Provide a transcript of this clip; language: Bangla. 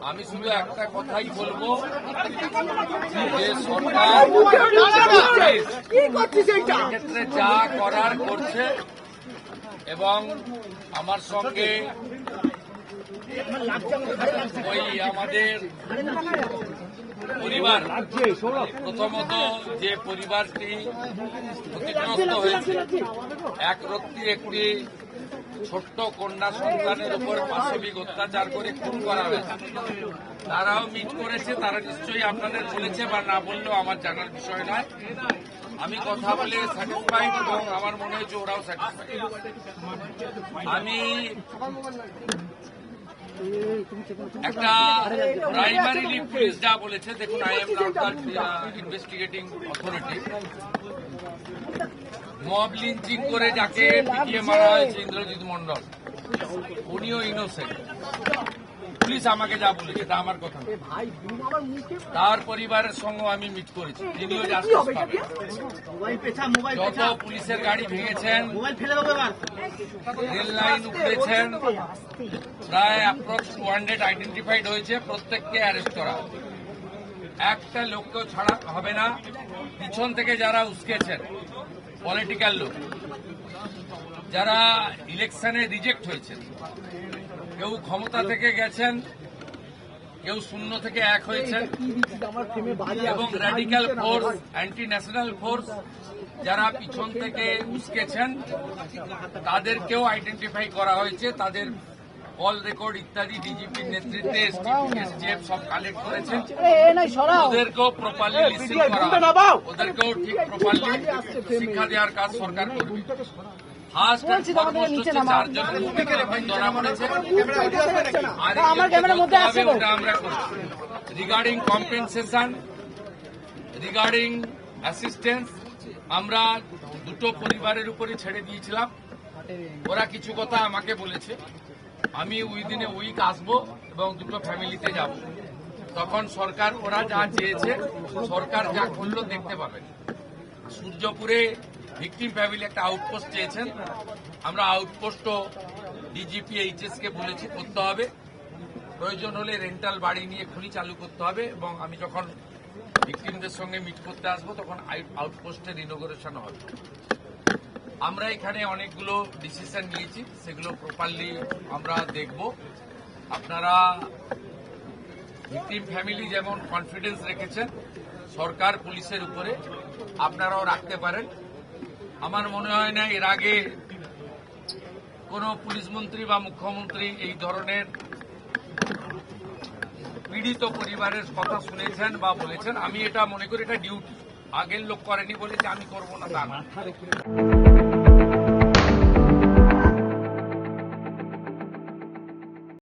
আমি শুধু একটা কথাই বলবো যে সরকার ক্ষেত্রে যা করার করছে এবং আমার সঙ্গে ওই আমাদের পরিবার, প্রথমত যে পরিবারটি ক্ষতিগ্রস্ত হয়েছে, একরত্তি একটি ছোট্ট কন্যা সন্তানের উপর পাশবিক অত্যাচার করে খুন করা হয়েছে, তারাও মিট করেছে। তারা নিশ্চয়ই আপনাদের বলেছে বা না বললেও আমার জানার বিষয় নয়। আমি কথা বলে স্যাটিসফাইড এবং আমার মনে হয়েছে ওরাও স্যাটিসফাইড। আমি একটা প্রাইমারিলি পুলিশ যা বলেছে, দেখুন, I am not the investigating authority. Mob lynching করে যাকে পিটিয়ে মারা হয়েছে ইন্দ্রজিৎ মন্ডল, উনিও ইনোসেন্ট। পুলিশ আমাকে যা বলেছে তা আমার কথা নয়। তার পরিবারের সঙ্গে আমি মিট করেছি, তিনিও জাস্টিস পাবেন। যত পুলিশের গাড়ি ভেঙেছেন, রেল লাইন উপড়েছেন, প্রায় অ্যাপ্রক্স 200 আইডেন্টিফাইড হয়েছে, প্রত্যেককে অ্যারেস্ট করা। একটা লোককেও ছাড়া হবে না। পিছন থেকে যারা উস্কেছেন, পলিটিক্যাল লোক যারা ইলেকশনে রিজেক্ট হয়েছেন, কেউ ক্ষমতা থেকে গেছেন, কেউ শূন্য থেকে এক হয়েছেন, এবং radical force, anti national force যারা পিছন থেকে উস্কেছেন, তাদেরকেও আইডেন্টিফাই করা হয়েছে। তাদের কল রেকর্ড ইত্যাদি ডিজিপির নেতৃত্বে এসটিএফ সব কালেক্ট করেছেন। ওদেরকেও প্রপারলি লিসেন করা, ওদেরকেও ঠিক প্রপারলি শিক্ষা দেওয়ার কাজ সরকার করবে। ফার্স্ট অ্যান্ড ফরমোস্ট হচ্ছে 4 জনের ধরা পড়েছে, আর ওটা আমরা করছি। রিগার্ডিং কম্পেনসেশন, রিগার্ডিং অ্যাসিস্ট্যান্স, আমরা দুটো পরিবারের উপরে ছেড়ে দিয়েছিলাম। ওরা কিছু কথা আমাকে বলেছে, আমি উইদিন এ উইক আসবো এবং দুটো ফ্যামিলিতে যাব। তখন সরকার ওরা যা চেয়েছে, সরকার যা করলো দেখতে পাবেন। সূর্যপুরে ভিকটিম ফ্যামিলি একটা আউটপোস্ট চেয়েছেন, আমরা আউটপোস্টও ডিজিপি এইচএস কে বলেছি করতে হবে। প্রয়োজন হলে রেন্টাল বাড়ি নিয়ে খুলি চালু করতে হবে, এবং আমি যখন ভিকটিমদের সঙ্গে মিট করতে আসবো তখন আউটপোস্টের ইনোগ্রেশন হবে। আমরা এখানে অনেকগুলো ডিসিশন নিয়েছি, সেগুলো প্রপারলি আমরা দেখব। আপনারা ভিকটিম ফ্যামিলি যেমন কনফিডেন্স রেখেছেন সরকার পুলিশের উপরে, আপনারাও রাখতে পারেন। আমার মনে হয় না এর আগে কোনো পুলিশ মন্ত্রী বা মুখ্যমন্ত্রী এই ধরনের পীড়িত পরিবারের কথা শুনেছেন বা বলেছেন। আমি এটা মনে করি এটা ডিউটি, আগের লোক করেনি বলে যে আমি করবো না তা না।